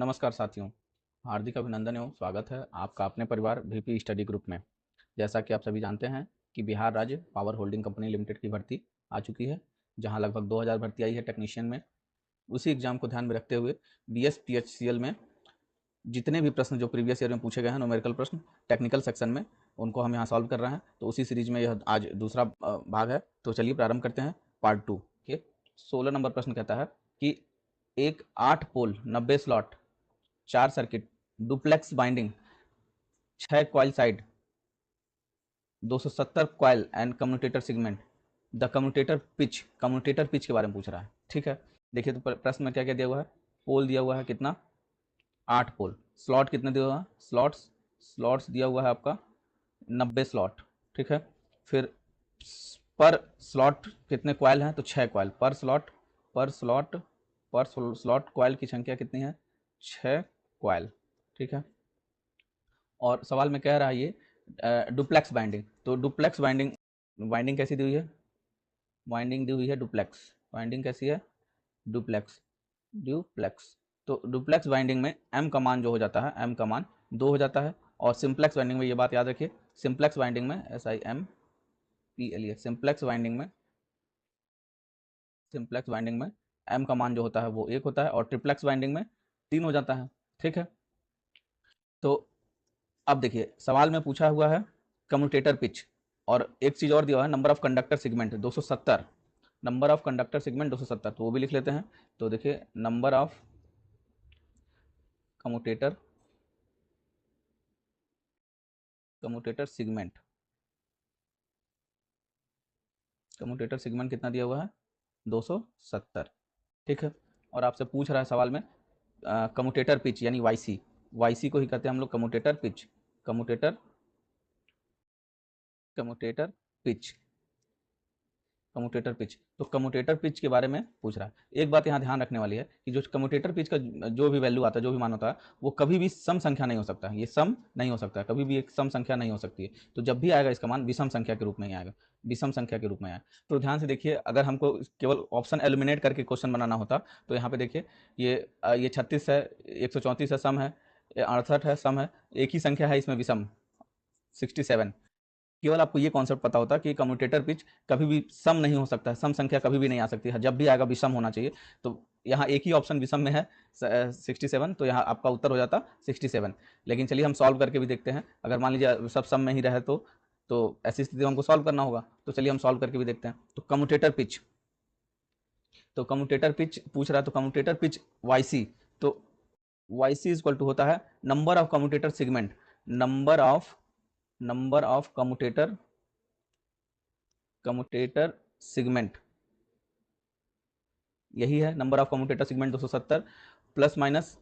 नमस्कार साथियों, हार्दिक अभिनंदन एवं स्वागत है आपका अपने परिवार वीपी स्टडी ग्रुप में। जैसा कि आप सभी जानते हैं कि बिहार राज्य पावर होल्डिंग कंपनी लिमिटेड की भर्ती आ चुकी है, जहां लगभग 2000 भर्ती आई है टेक्नीशियन में। उसी एग्जाम को ध्यान में रखते हुए BSPHCL में जितने भी प्रश्न जो प्रीवियस ईयर में पूछे गए हैं न्यूमेरिकल प्रश्न टेक्निकल सेक्शन में, उनको हम यहाँ सॉल्व कर रहे हैं। तो उसी सीरीज में यह आज दूसरा भाग है। तो चलिए प्रारंभ करते हैं पार्ट 2 के। 16 नंबर प्रश्न कहता है कि एक 8 पोल 90 slot 4 circuit duplex binding 6 coil side 270 coil and commutator segment the commutator pitch के बारे में पूछ रहा है। ठीक है, देखिए तो प्रश्न में क्या क्या दिया हुआ है। पोल दिया हुआ है कितना, 8 पोल। स्लॉट कितने दिया हुआ है, स्लॉट्स दिया हुआ है आपका 90 स्लॉट। ठीक है, फिर पर स्लॉट कितने कॉइल हैं, तो 6 कॉइल पर स्लॉट कॉइल की संख्या कितनी है, 6 कॉइल। ठीक है, और सवाल में कह रहा है ये डुप्लेक्स बाइंडिंग। तो डुप्लेक्स बाइंडिंग कैसी दी हुई है, बाइंडिंग दी हुई है डुप्लेक्स। बाइंडिंग कैसी है, डुप्लेक्स। तो डुप्लेक्स बाइंडिंग में m का मान जो हो जाता है, m का मान 2 हो जाता है। और सिंप्लेक्स बाइंडिंग में ये बात याद रखिए, सिंप्लेक्स बाइंडिंग में SIMPLE सिंप्लेक्स बाइंडिंग में m का मान जो होता है वो 1 होता है, और ट्रिप्लेक्स बाइंडिंग में 3 हो जाता है। ठीक है, तो अब देखिए सवाल में पूछा हुआ है कम्यूटेटर पिच, और एक चीज़ और दिया हुआ है number of conductor segment 270, number of conductor segment 270, तो वो भी लिख लेते हैं। तो देखिए नंबर ऑफ कम्यूटेटर सेगमेंट कितना दिया हुआ है, 270। ठीक है, और आपसे पूछ रहा है सवाल में कम्यूटेटर पिच यानी YC को ही कहते हैं हम लोग commutator pitch, commutator pitch commutator pitch. तो कम्यूटेटर पिच के बारे में पूछ रहा है। एक बात यहाँ ध्यान रखने वाली है कि जो कम्यूटेटर पिच का जो भी वैल्यू आता है, जो भी मान होता है, वो कभी भी सम संख्या नहीं हो सकता है। ये सम नहीं हो सकता है, कभी भी एक सम संख्या नहीं हो सकती है। तो जब भी आएगा इसका मान विषम संख्या के रूप में ही आएगा, विषम संख्या के रूप में आएगा। तो ध्यान से देखिए, अगर हमको केवल ऑप्शन एलिमिनेट करके क्वेश्चन बनाना होता तो यहाँ पे देखिए ये 36 है, 134 है सम है, 68 है सम है, एक ही संख्या है इसमें विषम 67। केवल आपको ये कॉन्सेप्ट पता होता कि कम्यूटेटर पिच कभी भी सम नहीं हो सकता है, सम संख्या कभी भी नहीं आ सकती है, जब भी आएगा विषम होना चाहिए। तो यहाँ एक ही ऑप्शन विषम में है 67, तो यहाँ आपका उत्तर हो जाता 67। लेकिन चलिए हम सॉल्व करके भी देखते हैं। अगर मान लीजिए सब सम में ही रहे तो ऐसी स्थिति में हमको सॉल्व करना होगा। तो चलिए हम सॉल्व करके भी देखते हैं। तो कम्यूटेटर पिच पूछ रहा है, तो कम्यूटेटर पिच YC, तो YC इक्वल टू होता है number of commutator segment, number of commutator segment, यही है number of commutator segment 270 plus minus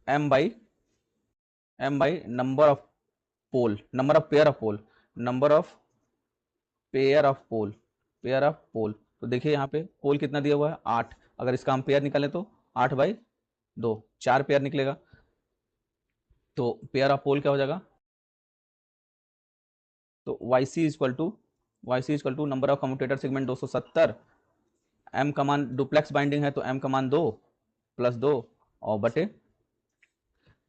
m by number of pole, number of pair of pole. तो देखिए यहाँ पे पोल कितना दिया हुआ है, 8। अगर इसका हम पेयर निकालें तो 8/2, 4 पेयर निकलेगा। तो पेयर ऑफ पोल क्या हो जाएगा, तो YC equal to number of commutator segment 270, m का मान डुप्लेक्स बाइंडिंग है तो m का मान 2 प्लस 2 और बटे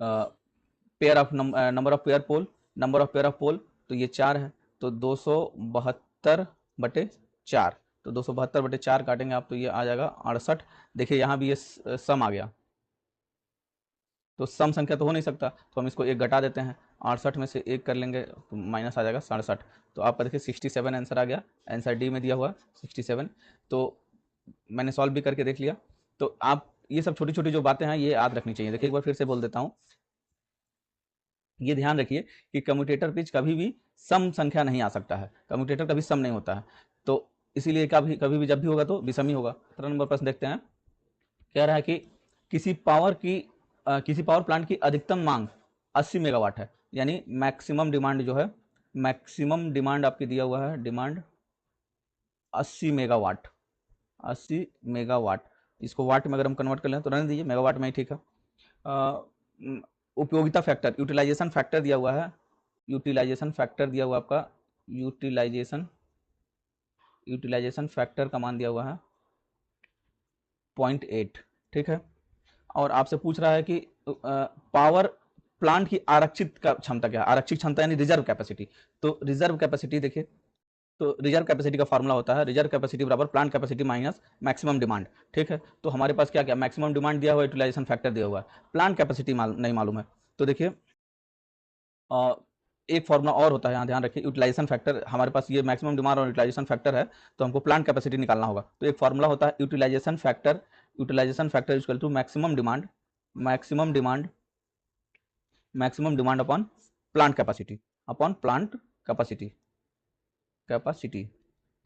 pair of number of pair of pole, तो ये 4 है, तो 272/4। तो 272/4 काटेंगे आप तो ये आ जाएगा 68। देखिए यहाँ भी ये सम आ गया, तो सम संख्या तो हो नहीं सकता, तो हम इसको एक घटा देते हैं, 68 में से एक कर लेंगे तो माइनस आ जाएगा 67। तो आपका देखिए 67 आंसर आ गया, आंसर डी में दिया हुआ 67। तो मैंने सॉल्व भी करके देख लिया। तो आप ये सब छोटी छोटी जो बातें हैं ये याद रखनी चाहिए। देखिए एक बार फिर से बोल देता हूँ, ये ध्यान रखिए कि कम्यूटेटर पिच कभी भी सम संख्या नहीं आ सकता है, कम्यूटेटर कभी सम नहीं होता है। तो इसीलिए कभी भी जब भी होगा तो विषम ही होगा। 17 नंबर प्रश्न देखते हैं। कह रहा है कि किसी पावर प्लांट की अधिकतम मांग 80 मेगावाट है, यानी मैक्सिमम डिमांड जो है, मैक्सिमम डिमांड आपकी दिया हुआ है, डिमांड 80 मेगावाट, 80 मेगावाट। इसको वाट में अगर हम कन्वर्ट कर लें तो रहने दीजिए, मेगावाट में ही ठीक है। उपयोगिता फैक्टर, यूटिलाइजेशन फैक्टर दिया हुआ है, आपका यूटिलाइजेशन फैक्टर का मान दिया हुआ है 0.8। ठीक है, और आपसे पूछ रहा है कि पावर प्लांट की आरक्षित का क्षमता क्या है, आरक्षित क्षमता यानी रिजर्व कैपेसिटी। तो रिजर्व कैपेसिटी देखिए, तो रिजर्व कैपेसिटी का फॉर्मूला होता है रिजर्व कैपेसिटी बराबर plant capacity minus maximum demand. ठीक है, तो हमारे पास क्या क्या मैक्सिमम डिमांड दिया हुआ है, यूटिलाइजेशन फैक्टर दिया हुआ है, प्लांट कैपेसिटी नहीं मालूम है। तो देखिए एक फॉर्मूला और होता है यहाँ, ध्यान रखिए, यूटिलाइजेशन फैक्टर, हमारे पास ये मैक्सिमम डिमांड और यूटिलाइजेशन फैक्टर है, तो हमको प्लांट कैपेसिटी निकालना होगा। तो एक फॉर्मूला होता है utilisation factor equal to maximum demand upon plant capacity.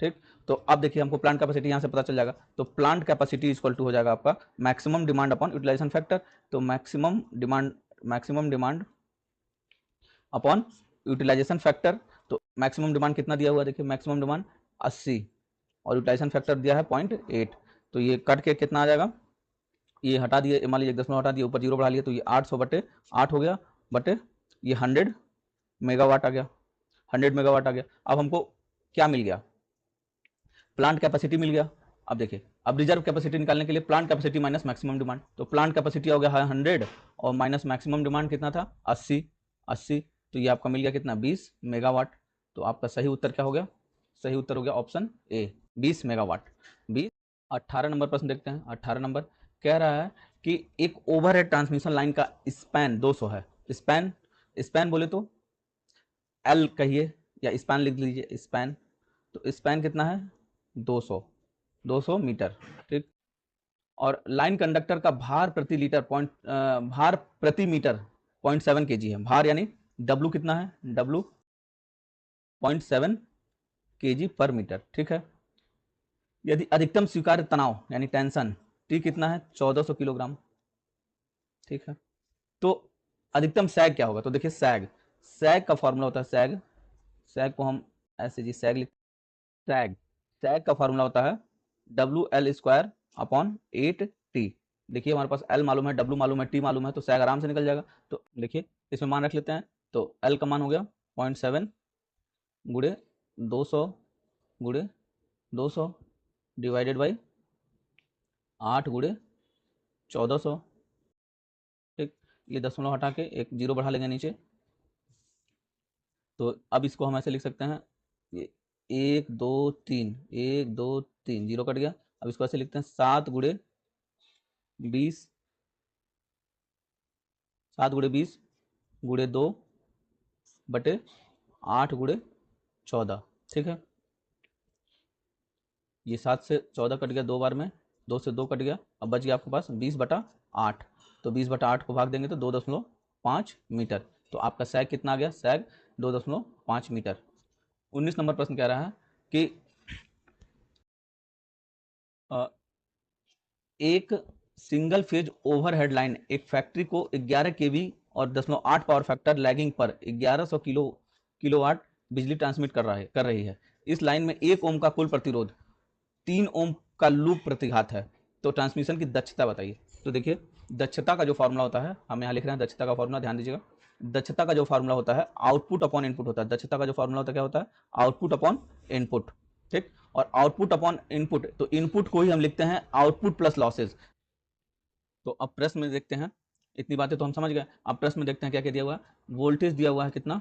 ठीक, तो अब देखिए हमको प्लांट कैपेसिटी यहाँ से पता चल जाएगा, तो प्लांट कैपेसिटी इक्वल टू हो जाएगा आपका maximum demand upon utilization factor. तो maximum demand upon utilization factor, तो मैक्सिमम डिमांड कितना दिया हुआ है, देखिए मैक्सिमम डिमांड 80 और यूटिलाइजेशन फैक्टर दिया है 0.8, तो ये कट के कितना आ जाएगा, ये हटा दिए, मान लीजिए 10 हटा दिए, ऊपर 0 बढ़ा लिया, तो ये 800/8 हो गया, बटे ये 100 मेगावाट आ गया, 100 मेगावाट आ गया। अब हमको क्या मिल गया, प्लांट कैपेसिटी मिल गया। अब देखिए, अब रिजर्व कैपेसिटी निकालने के लिए plant capacity minus maximum demand, तो प्लांट कैपेसिटी हो गया 100 और माइनस मैक्सिमम डिमांड कितना था 80, तो ये आपका मिल गया कितना 20 मेगावाट। तो आपका सही उत्तर क्या हो गया, सही उत्तर हो गया ऑप्शन ए 20 मेगावाट। 20। 18 नंबर प्रश्न देखते हैं। 18 नंबर कह रहा है कि एक ओवरहेड ट्रांसमिशन लाइन का स्पैन 200 है। स्पैन बोले तो एल कहिए या स्पैन लिख लीजिए, स्पैन, तो स्पैन कितना है 200 मीटर। ठीक, और लाइन कंडक्टर का भार प्रति मीटर 0.7 kg है। भार यानी W कितना है, W 0.7 kg पर मीटर। ठीक है, यदि अधिकतम स्वीकार्य तनाव यानी टेंशन T कितना है 1400 किलोग्राम। ठीक है, तो अधिकतम सैग क्या होगा, तो देखिए सैग का फॉर्मूला होता है सैग को हम ऐसे जी सैग सैग का फॉर्मूला होता है WL²/8T। देखिए हमारे पास L मालूम है, W मालूम है, T मालूम है, तो सैग आराम से निकल जाएगा। तो देखिए इसमें मान रख लेते हैं, तो L का मान हो गया 0.7 गुड़े 200 डिवाइडेड बाई 8 गुड़े 1400। ठीक, ये दशमलव हटा के एक 0 बढ़ा लेंगे नीचे, तो अब इसको हम ऐसे लिख सकते हैं, ये 1 2 3 0 कट गया। अब इसको ऐसे लिखते हैं 7 गुड़े 20 गुड़े 2 बटे 8 गुड़े 14। ठीक है, ये 7 से 14 कट गया 2 बार में, 2 से 2 कट गया, अब बच गया आपके पास 20/8। तो 20/8 को भाग देंगे तो 2.5 मीटर। तो आपका सैग कितना आ गया, सैग 2.5 मीटर। 19 नंबर प्रश्न कह रहा है कि एक सिंगल फेज ओवरहेड लाइन एक फैक्ट्री को 11 केवी और 0.8 पावर फैक्टर लैगिंग पर 1100 किलोवाट बिजली ट्रांसमिट कर रही है। इस लाइन में 1 ओम का कुल प्रतिरोध 3 ओम का लूप प्रतिघात है, तो ट्रांसमिशन की दक्षता बताइए। तो देखिए दक्षता का जो फॉर्मूला होता है, हम यहाँ लिख रहे हैं दक्षता का फॉर्मूला, ध्यान दीजिएगा। दक्षता का जो फॉर्मूला होता है आउटपुट अपॉन इनपुट होता है। दक्षता का जो फॉर्मूला होता है क्या होता है, आउटपुट अपॉन इनपुट। ठीक, और आउटपुट अपॉन इनपुट, तो इनपुट को ही हम लिखते हैं आउटपुट प्लस लॉसेज। तो अब प्रश्न में देखते हैं, इतनी बातें तो हम समझ गए, अब प्रश्न में देखते हैं क्या क्या दिया हुआ है। वोल्टेज दिया हुआ है कितना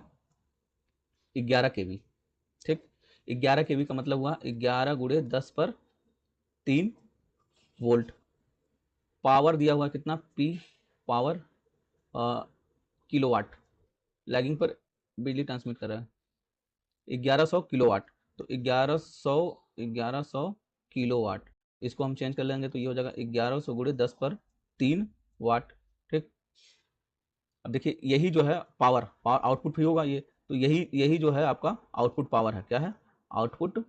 11 केवी। ठीक, 11 केवी का मतलब हुआ 11 गुड़े 10/3 वोल्ट। पावर दिया हुआ कितना P पावर किलोवाट, लैगिंग पर बिजली ट्रांसमिट कर रहा है 1100 किलोवाट। तो 1100 किलोवाट, इसको हम चेंज कर लेंगे तो ये हो जाएगा 1100 गुड़े 10/3 वाट। ठीक, अब देखिए यही जो है पावर आउटपुट भी होगा ये, तो यही जो है आपका आउटपुट पावर है। क्या है, आउटपुट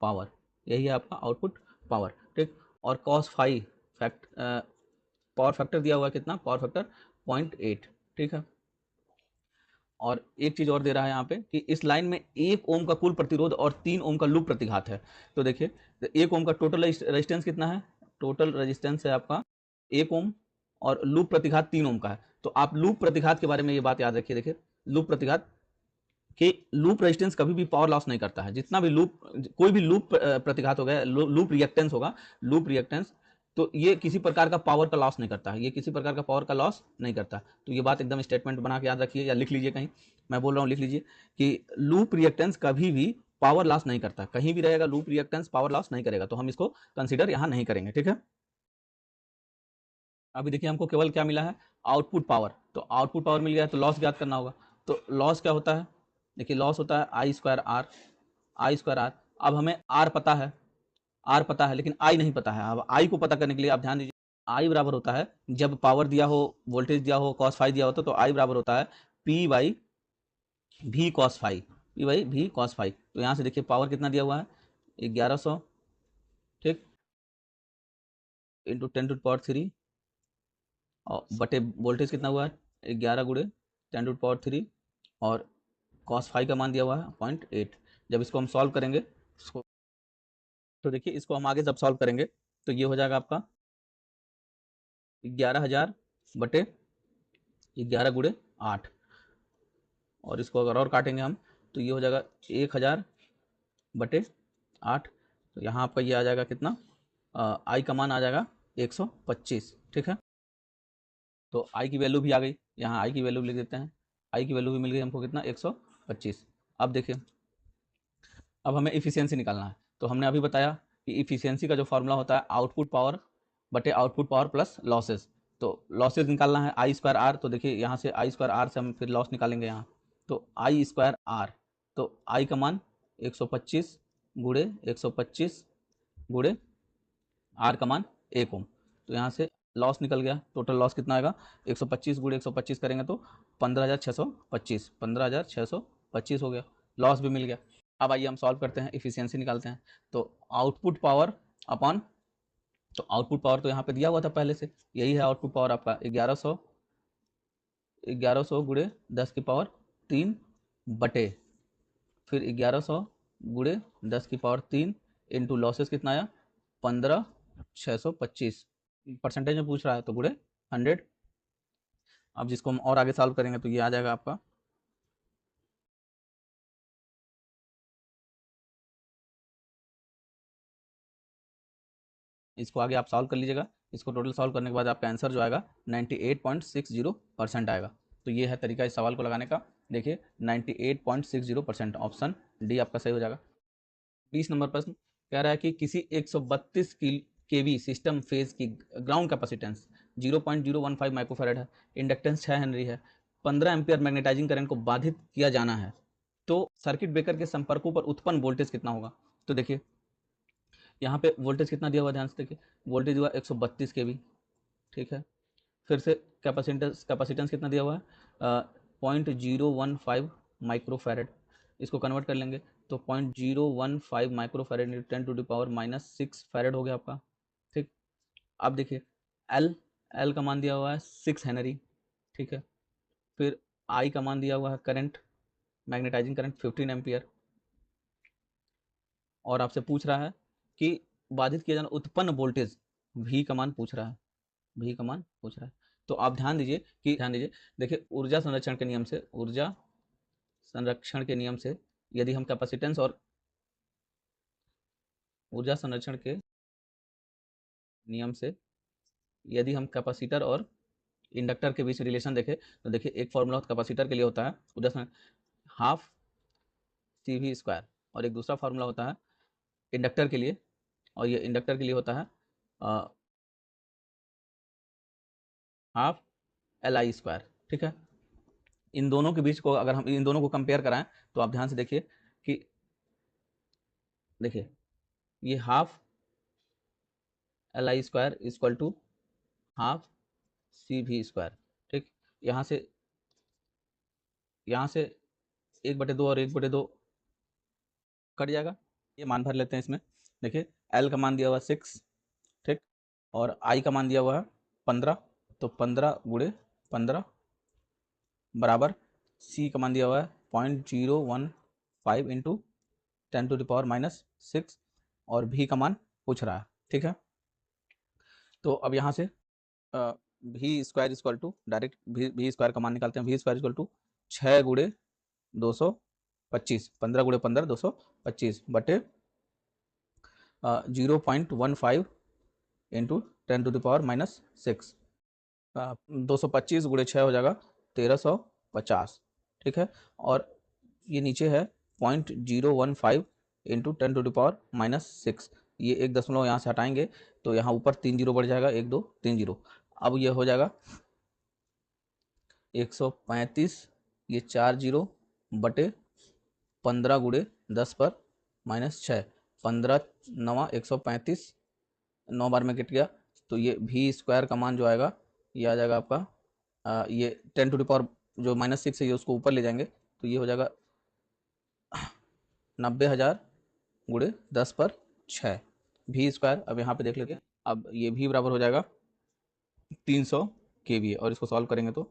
पावर, यही है आपका आउटपुट पावर। ठीक, और cos फाई पावर फैक्टर दिया हुआ है कितना, पावर फैक्टर 0.8। ठीक है, और एक चीज और दे रहा है यहाँ पे कि इस लाइन में 1 ओम का कुल प्रतिरोध और 3 ओम का लूप प्रतिघात है। तो देखिए 1 ओम का टोटल रेजिस्टेंस कितना है, टोटल रेजिस्टेंस है आपका 1 ओम और लूप प्रतिघात 3 ओम का है। तो आप लूप प्रतिघात के बारे में ये बात याद रखिए, देखिए लूप प्रतिघात कि लूप रेजिस्टेंस कभी भी पावर लॉस नहीं करता है। जितना भी लूप, कोई भी लूप प्रतिघात हो गया, लूप रिएक्टेंस होगा, लूप रिएक्टेंस, तो ये किसी प्रकार का पावर का लॉस नहीं करता है, ये किसी प्रकार का पावर का लॉस नहीं करता। तो ये बात एकदम स्टेटमेंट बना के याद रखिए या लिख लीजिए कहीं, मैं बोल रहा हूँ लिख लीजिए कि लूप रिएक्टेंस कभी भी पावर लॉस नहीं करता, कहीं भी रहेगा लूप रिएक्टेंस पावर लॉस नहीं करेगा, तो हम इसको कंसिडर यहाँ नहीं करेंगे, ठीक है। अभी देखिए हमको केवल क्या मिला है, आउटपुट पावर, तो आउटपुट पावर मिल गया है तो लॉस ज्ञात करना होगा। तो लॉस क्या होता है, देखिए लॉस होता है I square R, I square R. अब हमें आर पता है, आर पता है लेकिन आई नहीं पता है। अब आई को पता करने के लिए आप ध्यान दीजिए, आई बराबर होता है, जब पावर दिया हो, वोल्टेज दिया हो, कॉस फाई दिया हो, तो आई बराबर होता है पी बाई भी कॉस फाई, पी बाई भी कॉस फाई। तो यहाँ से देखिए पावर कितना दिया हुआ है 1100, ठीक, इंटू 10⁻³ और बटे वोल्टेज कितना हुआ है 11 × 10⁻³ और कॉस फाई का मान दिया हुआ है 0.8। जब इसको हम सॉल्व करेंगे इसको, तो देखिए इसको हम आगे जब सॉल्व करेंगे तो ये हो जाएगा आपका 11,000 बटे 11 × 8 और इसको अगर और काटेंगे हम तो ये हो जाएगा 1,000 बटे 8। तो यहाँ आपका ये आ जाएगा कितना, आई का मान आ जाएगा 125, ठीक है। तो आई की वैल्यू भी आ गई, यहाँ आई की वैल्यू लिख देते हैं, आई की वैल्यू भी मिल गई हमको कितना 125। अब देखिए अब हमें इफिशियंसी निकालना है। तो हमने अभी बताया कि इफिशियंसी का जो फॉर्मूला होता है आउटपुट पावर बटे आउटपुट पावर प्लस लॉसेस। तो लॉसेस निकालना है आई स्क्वायर आर, तो देखिए यहाँ से आई स्क्वायर आर से हम फिर लॉस निकालेंगे यहाँ, तो आई स्क्वायर आर, तो आई का मान 125 गुणे 125 गुणे आर का मान 1 ओम। तो यहाँ से लॉस निकल गया, टोटल लॉस कितना आएगा 125 गुणे 125 करेंगे तो 15,625, 15,625 हो गया, लॉस भी मिल गया। अब आइए हम सॉल्व करते हैं, इफिशियंसी निकालते हैं। तो आउटपुट पावर अपॉन, तो आउटपुट पावर तो यहाँ पे दिया हुआ था पहले से, यही है आउटपुट पावर आपका 1100 गुणे 10⁻³ बटे फिर 1100 गुणे 10⁻³ इंटू लॉसेस कितना आया 15,625, परसेंटेज में पूछ रहा है तो गुणे 100। अब जिसको हम और आगे सॉल्व करेंगे तो ये आ जाएगा आपका इसको आगे आप सॉल्व कर लीजिएगा, इसको टोटल सॉल्व करने के बाद आपका आंसर जो आएगा 98.60% आएगा। तो ये है तरीका इस सवाल को लगाने का, देखिए 98.60%, ऑप्शन डी आपका सही हो जाएगा। 20 नंबर प्रश्न कह रहा है कि किसी 132 केवी सिस्टम फेज की ग्राउंड कैपेसिटेंस 0.015 माइक्रोफैरड है, इंडक्टेंस 6 हेनरी है, 15 एम्पियर मैग्नेटाइजिंग करंट को बाधित किया जाना है, तो सर्किट ब्रेकर के संपर्कों पर उत्पन्न वोल्टेज कितना होगा। तो देखिए यहाँ पे वोल्टेज कितना दिया हुआ, ध्यान से देखिए, वोल्टेज हुआ 132 केवी, ठीक है। फिर से कैपेसिटेंस कितना दिया हुआ है 0.015 माइक्रोफैरड, इसको कन्वर्ट कर लेंगे तो 0.015 माइक्रोफैरड इंटू 10⁻⁻6 फैरड हो गया आपका, ठीक। अब देखिए एल का मान दिया हुआ है 6 हेनरी, ठीक है। फिर आई का मान दिया हुआ है करंट, मैग्नेटाइजिंग करंट 15 एम्पियर, और आपसे पूछ रहा है कि बाधित किया जाना उत्पन्न वोल्टेज V का मान पूछ रहा है, V का मान पूछ रहा है। तो आप ध्यान दीजिए कि देखिए ऊर्जा संरक्षण के नियम से, ऊर्जा संरक्षण के नियम से यदि हम कैपेसिटेंस और ऊर्जा संरक्षण के नियम से यदि हम कैपेसिटर और इंडक्टर के बीच रिलेशन देखें तो देखिए एक फॉर्मूला कैपेसिटर के लिए होता है ऊर्जा हाफ CV² और एक दूसरा फॉर्मूला होता है इंडक्टर के लिए, और ये इंडक्टर के लिए होता है हाफ LI², ठीक है। इन दोनों के बीच को अगर हम इन दोनों को कंपेयर कराएं तो आप ध्यान से देखिए कि देखिए ये half LI² equal to half CV², ठीक। यहाँ से 1/2 और 1/2 कट जाएगा, ये मान भर लेते हैं इसमें। देखिए L का मान दिया हुआ 6, ठीक, और I का मान दिया हुआ है 15, तो 15 गुणे 15 बराबर C का मान दिया हुआ है 0.015 इंटू 10⁻⁻6 और V का मान पूछ रहा है, ठीक है। तो अब यहाँ से V² equal to direct V² का मान निकालते हैं, V² इक्वल टू 6 गुणे 225, 15 गुणे 15 225 बटे 0.15 इंटू 10⁻⁻6। 225 गुणे 6 हो जाएगा 1350, ठीक है। और ये नीचे है 0.015 इंटू 10⁻⁻6, ये एक दशमलव यहाँ से हटाएंगे तो यहाँ ऊपर 3 जीरो बढ़ जाएगा, 1 2 3 जीरो। अब ये हो जाएगा 135, ये 4 जीरो बटे 15 गुणे 10⁻⁻6, 15 9 135, 9 बार में कट गया, तो ये v स्क्वायर का मान जो आएगा ये आ जाएगा आपका ये 10⁻, जो -6 है ये उसको ऊपर ले जाएंगे तो ये हो जाएगा 90,000 गुणे 10/6 v स्क्वायर। अब यहाँ पे देख लेते हैं, अब ये v बराबर हो जाएगा 300 kVA, और इसको सॉल्व करेंगे तो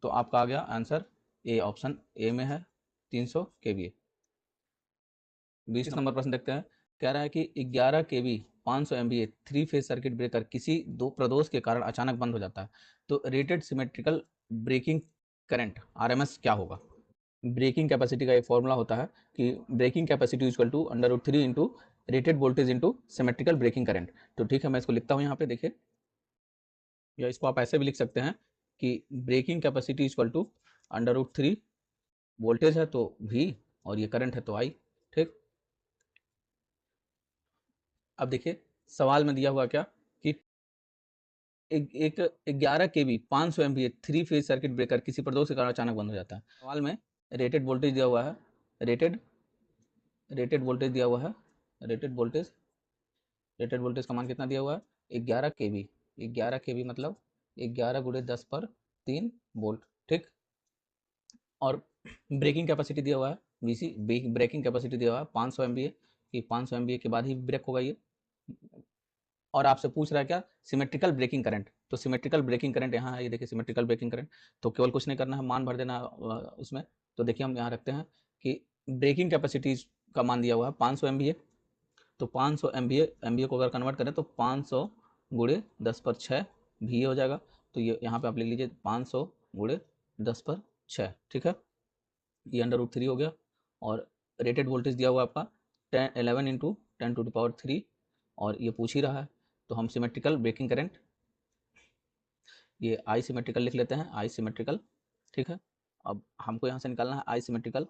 आपका आ गया आंसर ए, ऑप्शन ए में है 300 kVA। 20 नंबर प्रश्न देखते हैं। कह रहा है कि 11 kV 500 MVA 3 phase circuit breaker किसी दो प्रदोष के कारण अचानक बंद हो जाता है, तो rated symmetrical breaking current RMS क्या होगा। ब्रेकिंग कैपेसिटी का एक फॉर्मूला होता है कि breaking capacity equal to √3 into rated voltage into symmetrical breaking current. तो ठीक है, मैं इसको लिखता हूँ यहाँ पे, देखिए, या इसको आप ऐसे भी लिख सकते हैं कि breaking capacity equal to √3, voltage है तो V और ये करंट है तो I, ठीक। अब देखिए सवाल में दिया हुआ क्या कि एक 11 kV 500 MVA 3 phase circuit breaker किसी प्रदोष के कारण अचानक बंद हो जाता है। सवाल में रेटेड वोल्टेज दिया हुआ है, रेटेड वोल्टेज दिया हुआ है, रेटेड वोल्टेज का मान कितना दिया हुआ है 11 kV, 11 kV मतलब 11 गुणे 10/3 वोल्ट, ठीक। और ब्रेकिंग कैपेसिटी दिया हुआ है VC, ब्रेकिंग कैपेसिटी दिया हुआ है 500 MVA, कि 500 MVA के बाद ही ब्रेक होगा ये। और आपसे पूछ रहा है क्या, सिमेट्रिकल ब्रेकिंग करंट, तो सिमेट्रिकल ब्रेकिंग करंट यहाँ है, ये देखिए सिमेट्रिकल ब्रेकिंग करंट, तो केवल कुछ नहीं करना है, मान भर देना उसमें। तो देखिए हम यहाँ रखते हैं कि ब्रेकिंग कैपेसिटी का मान दिया हुआ है 500 MVA, तो 500 MVA को अगर कन्वर्ट करें तो 500 गुणे 10/6 VA हो जाएगा। तो ये यहाँ पे आप लिख लीजिए 500 गुणे 10/6, ठीक है। ये √3 हो गया। और रेटेड वोल्टेज दिया हुआ आपका 11 इंटू 10⁻3, और ये पूछ ही रहा है, तो हम सिमेट्रिकल ब्रेकिंग करंट, ये आई सिमेट्रिकल लिख लेते हैं, आई सिमेट्रिकल, ठीक है। अब हमको यहाँ से निकालना है आई सिमेट्रिकल,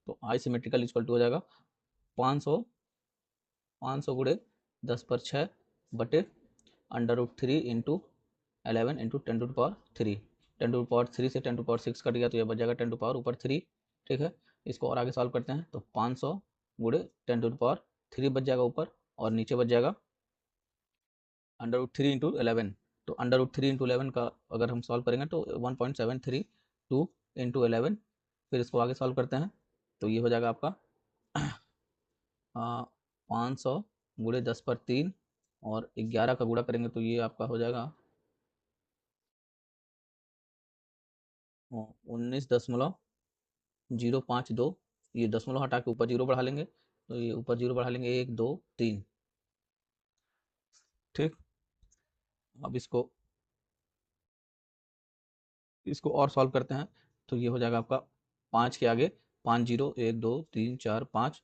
तो आई सिमेट्रिकल इक्वल टू हो जाएगा 500 गुणे 10/6 बटे √3 इंटू 11 इंटू 10⁻3, 10⁻3 से 10⁻6 कट गया तो ये बच जाएगा 10⁻3, ठीक है। इसको और आगे सॉल्व करते हैं तो 500 गुणे 10⁻3 बच जाएगा ऊपर, और नीचे बच जाएगा √3 इंटू 11, तो √3 इंटू 11 का अगर हम सॉल्व करेंगे तो 1.732 इंटू 11, फिर इसको आगे सॉल्व करते हैं तो ये हो जाएगा आपका 500 गुणे 10/3 और 11 का गुणा करेंगे तो ये आपका हो जाएगा 19.052, ये दशमलव हटा के ऊपर जीरो बढ़ा लेंगे तो ये ऊपर जीरो बढ़ा लेंगे 1 2 3, ठीक। अब इसको और सॉल्व करते हैं तो ये हो जाएगा आपका 5 के आगे 5 जीरो 1 2 3 4 5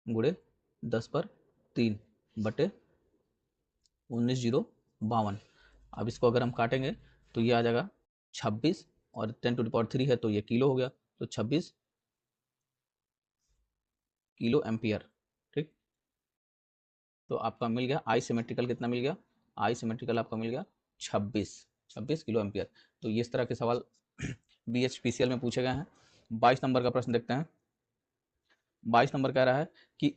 गुणे 10/3 बटे 19,052। अब इसको अगर हम काटेंगे तो ये आ जाएगा 26, और 10⁻3 है तो ये किलो हो गया, तो 26 किलो एम्पियर, ठीक। तो आपका मिल गया आई सिमेट्रिकल, कितना मिल गया, आई सिमेट्रिकल आपका मिल गया 26 किलो एम्पियर। तो ये इस तरह के सवाल BHPCL में पूछे गए हैं। 22 नंबर का प्रश्न देखते हैं। 22 नंबर कह रहा है कि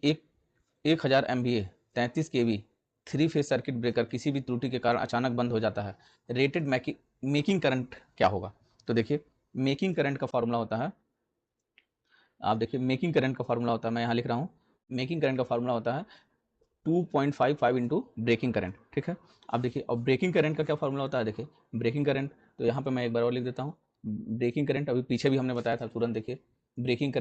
1000 MVA 33 kV 3 phase circuit breaker किसी भी त्रुटि के कारण अचानक बंद हो जाता है, रेटेड मेकिंग करंट क्या होगा। तो देखिए मेकिंग करंट का फॉर्मूला होता है, आप देखिए मेकिंग करंट का फॉर्मूला होता है, मैं यहाँ लिख रहा हूँ, मेकिंग करंट का फॉर्मूला होता है 2.55 इंटू ब्रेकिंग करंट, ठीक है। अब देखिए और ब्रेकिंग करंट का क्या फॉर्मूला होता है, देखिए ब्रेकिंग करंट, तो यहाँ पे मैं एक बार और लिख देता हूँ। ब्रेकिंग करंट अभी पीछे भी हमने बताया था, तुरंत देखिए ब्रेकिंग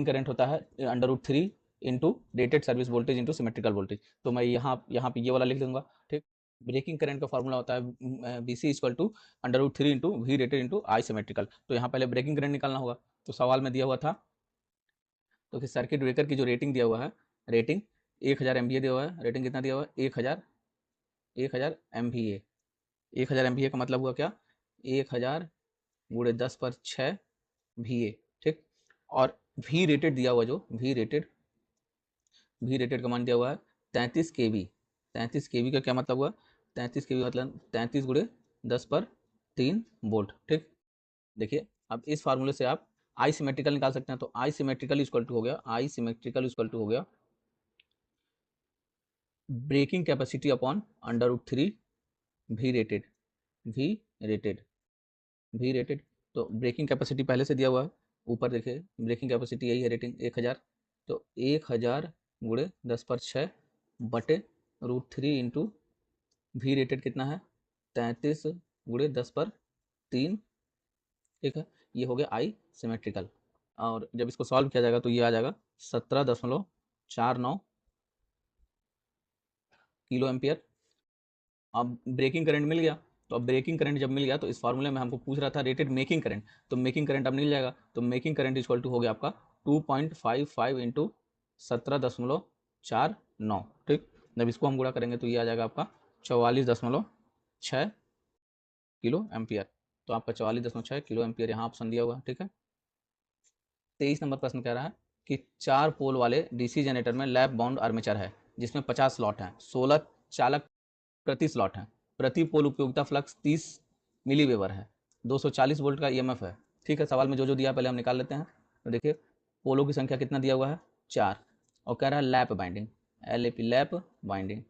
करंट होता है √3 into rated service voltage into symmetrical voltage. तो मैं यहाँ पे ये वाला लिख दूंगा, ठीक। ब्रेकिंग करंट का फॉर्मूला होता है BC equal to √3 into V rated into I symmetrical. तो यहाँ पहले ब्रेकिंग करंट निकालना होगा, तो सवाल में दिया हुआ था तो कि सर्किट ब्रेकर की जो रेटिंग दिया हुआ है, रेटिंग 1000 MVA दिया हुआ है, रेटिंग कितना दिया हुआ है 1000 MVA। 1000 MVA का मतलब हुआ क्या, 1000 गुणे 10 पर 6 VA, ठीक। और वी रेटेड दिया हुआ, जो वी रेटेड का मान दिया हुआ है 33 kV। 33 kV का क्या मतलब हुआ, 33 kV मतलब 33 गुणे 10 पर 3 वोल्ट, ठीक। देखिए अब इस फार्मूले से आप आई सिमेट्रिकल निकाल सकते हैं। तो आई सिमेट्रिकल इक्वल टू हो गया, आई सिमेट्रिकल इक्वल टू हो गया breaking capacity upon √3 V rated. V rated V rated तो ब्रेकिंग कैपेसिटी पहले से दिया हुआ है, ऊपर देखिए ब्रेकिंग कैपेसिटी यही है, रेटिंग 1000। तो 1000 गुणे 10 पर 6 बटे √3 इंटू वी रेटेड कितना है 33 गुणे 10 पर 3, ठीक है। ये हो गया आई सिमेट्रिकल। और जब इसको सॉल्व किया जाएगा तो ये आ जाएगा 17.49 किलो एम्पियर। अब ब्रेकिंग करंट मिल गया। तो अब ब्रेकिंग करंट जब मिल गया तो इस फार्मूले में हमको पूछ रहा था रेटेड मेकिंग करंट, तो मेकिंग करंट अब मिल जाएगा। तो मेकिंग करंट इक्वल टू हो गया आपका 2.55 इंटू 17.49, ठीक। जब इसको हम गुणा करेंगे तो ये आ जाएगा आपका 44.6 किलो एम्पियर। तो आपका 44.6 किलो एम्पियर यहाँ ऑप्शन दिया हुआ है, ठीक है। 23 नंबर प्रश्न कह रहा है कि 4 पोल वाले डीसी जनरेटर में लैप बाउंड आर्मेचर है जिसमें 50 स्लॉट हैं, 16 चालक प्रति स्लॉट हैं, प्रति पोल उपयोगिता फ्लक्स 30 मिलीवेबर है, 240 वोल्ट का ईएमएफ है, ठीक है। सवाल में जो जो दिया पहले हम निकाल लेते हैं। तो देखिए पोलों की संख्या कितना दिया हुआ है 4, और कह रहा है lap binding, LAP lap binding.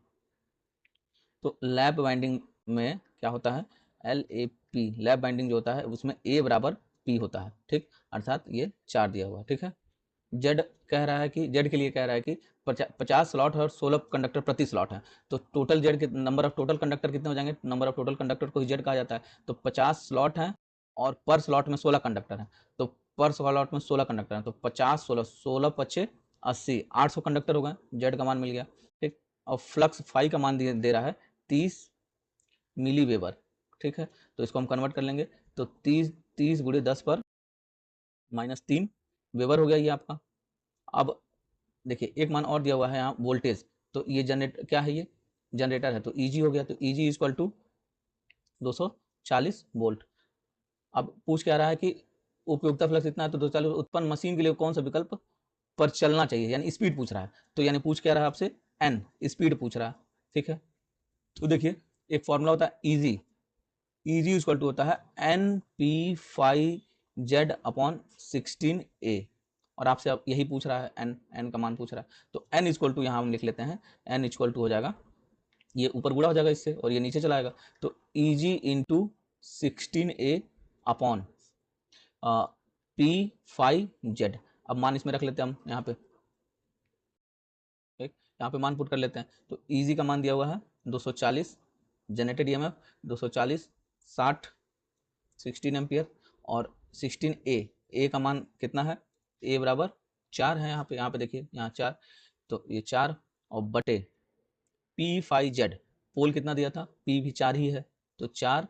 तो लैप बाइंडिंग में क्या होता है, LAP लैप बाइंडिंग जो होता है उसमें A बराबर P होता है, ठीक। अर्थात ये 4 दिया हुआ है, ठीक है। जेड कह रहा है कि जेड के लिए कह रहा है कि 50 स्लॉट है और 16 कंडक्टर प्रति स्लॉट है। तो टोटल जेड के नंबर ऑफ टोटल कंडक्टर कितने हो जाएंगे, नंबर ऑफ टोटल कंडक्टर को ही जेड कहा जाता है। तो 50 स्लॉट है और पर स्लॉट में 16 कंडक्टर है। तो पर स्लॉट में 16 कंडक्टर है, तो 50 16 16 पच्चे 80, 800 कंडक्टर हो गए, जेड का मान मिल गया, ठीक। और फ्लक्स फाई का मान दे रहा है 30 मिलीवेबर, ठीक है। तो इसको हम कन्वर्ट कर लेंगे तो 30 गुणे 10 पर -3 वेबर हो गया ये आपका। अब देखिए एक मान और दिया हुआ है यहाँ वोल्टेज। तो ये जनरेट क्या है, ये जनरेटर है, तो ईजी हो गया। तो ईजी इक्वल टू 240 वोल्ट। अब पूछ क्या रहा है कि उपयोगिता फ्लक्स इतना है, तो 240 उत्पन्न मशीन के लिए कौन सा विकल्प पर चलना चाहिए, यानी स्पीड पूछ रहा है। तो यानी पूछ क्या रहा है आपसे, एन स्पीड पूछ रहा है, ठीक है। तो देखिए एक फॉर्मूला होता है ईजी, ईजी इक्वल टू होता है NP5Z अपॉन 16A, और आपसे अब यही पूछ रहा है, एन का मान पूछ रहा है। तो एन इक्वल टू यहाँ हम लिख लेते हैं, एन इक्वल टू हो जाएगा, ये ऊपर गुणा हो जाएगा इससे और ये नीचे चला आएगा। तो EG into 16A upon P5Z। अब मान इसमें रख लेते हैं हम यहाँ पे, ठीक, यहाँ पे मान पुट कर लेते हैं। तो EG का मान दिया हुआ है 240, जनरेटेड EMF 240 60 16 एम्पियर, और 16A का मान कितना है, A बराबर 4 है यहाँ पे देखिए, यहाँ 4, तो ये 4 और बटे P5Z, पोल कितना दिया था, P भी 4 ही है, तो 4